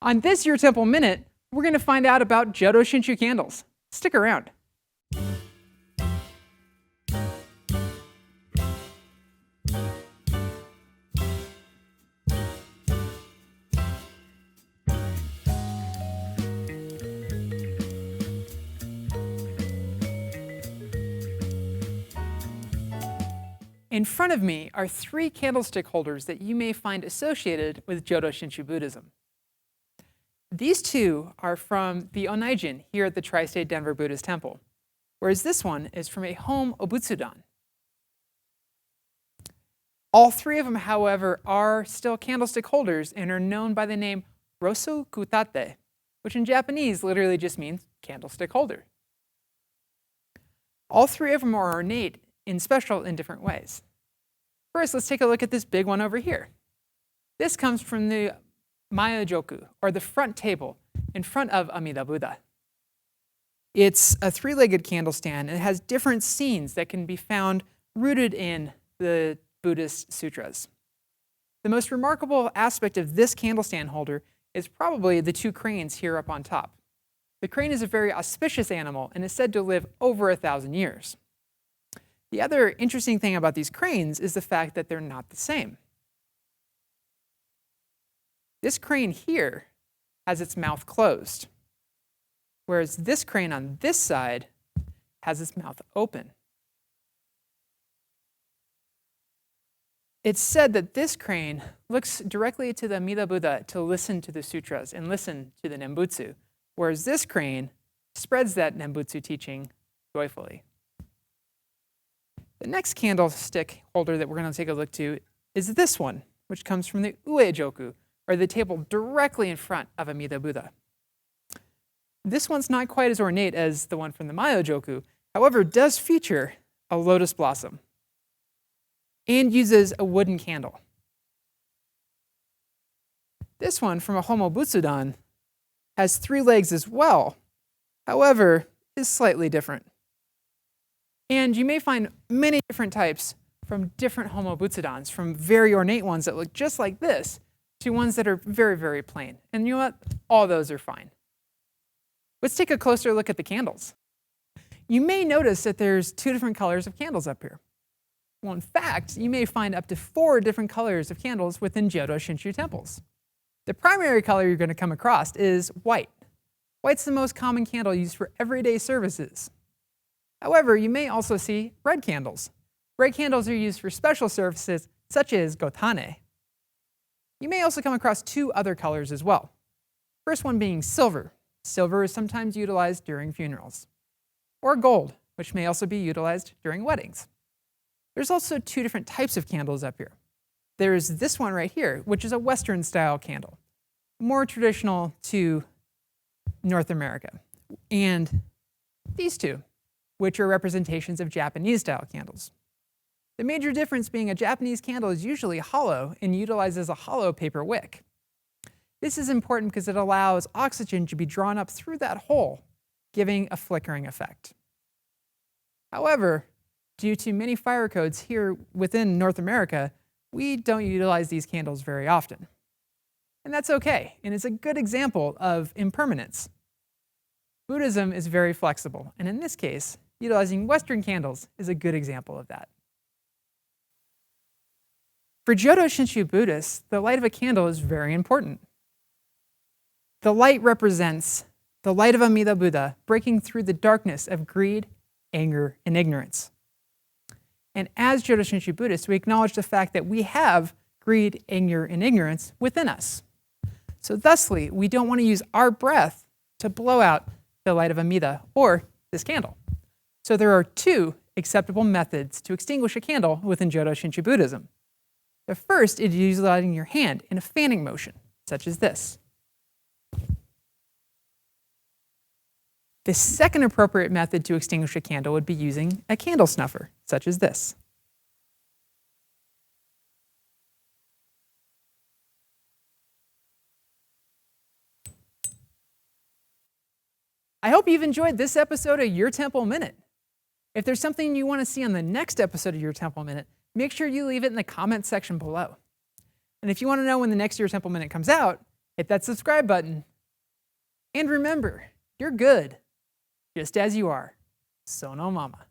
On this Your Temple Minute, we're going to find out about Jōdo Shinshū candles. Stick around. In front of me are 3 candlestick holders that you may find associated with Jōdo Shinshū Buddhism. These 2 are from the Onaijin here at the Tri-State Denver Buddhist Temple, whereas this one is from a home obutsudan. All 3 of them, however, are still candlestick holders and are known by the name Roso Kutate, which in Japanese literally just means candlestick holder. All 3 of them are ornate and special in different ways. First, let's take a look at this big one over here. This comes from the Maya-joku, or the front table, in front of Amida Buddha. It's a 3-legged candle stand, and it has different scenes that can be found rooted in the Buddhist sutras. The most remarkable aspect of this candle stand holder is probably the 2 cranes here up on top. The crane is a very auspicious animal and is said to live over 1,000 years. The other interesting thing about these cranes is the fact that they're not the same. This crane here has its mouth closed, whereas this crane on this side has its mouth open. It's said that this crane looks directly to the Amida Buddha to listen to the sutras and listen to the Nembutsu, whereas this crane spreads that Nembutsu teaching joyfully. The next candlestick holder that we're going to take a look to is this one, which comes from the Ue-joku, or the table directly in front of Amida Buddha. This one's not quite as ornate as the one from the Maya-joku, however, does feature a lotus blossom and uses a wooden candle. This one from a Homo Butsudan has 3 legs as well, however, is slightly different. And you may find many different types from different Homo Butsudans, from very ornate ones that look just like this to ones that are very, very plain. And you know what? All those are fine. Let's take a closer look at the candles. You may notice that there's 2 different colors of candles up here. Well, in fact, you may find up to 4 different colors of candles within Jōdo Shinshū temples. The primary color you're going to come across is white. White's the most common candle used for everyday services. However, you may also see red candles. Red candles are used for special services such as gotane. You may also come across 2 other colors as well. First one being silver. Silver is sometimes utilized during funerals. Or gold, which may also be utilized during weddings. There's also 2 different types of candles up here. There's this one right here, which is a Western style candle, more traditional to North America. And these 2, which are representations of Japanese style candles. The major difference being a Japanese candle is usually hollow and utilizes a hollow paper wick. This is important because it allows oxygen to be drawn up through that hole, giving a flickering effect. However, due to many fire codes here within North America, we don't utilize these candles very often. And that's okay, and it's a good example of impermanence. Buddhism is very flexible, and in this case, utilizing Western candles is a good example of that. For Jōdo Shinshū Buddhists, the light of a candle is very important. The light represents the light of Amida Buddha breaking through the darkness of greed, anger, and ignorance. And as Jōdo Shinshū Buddhists, we acknowledge the fact that we have greed, anger, and ignorance within us. So thusly, we don't want to use our breath to blow out the light of Amida or this candle. So there are 2 acceptable methods to extinguish a candle within Jōdo Shinshū Buddhism. The first is utilizing your hand in a fanning motion, such as this. The second appropriate method to extinguish a candle would be using a candle snuffer, such as this. I hope you've enjoyed this episode of Your Temple Minute. If there's something you want to see on the next episode of Your Temple Minute, make sure you leave it in the comments section below. And if you want to know when the next Your Temple Minute comes out, hit that subscribe button. And remember, you're good, just as you are. Sono Mama.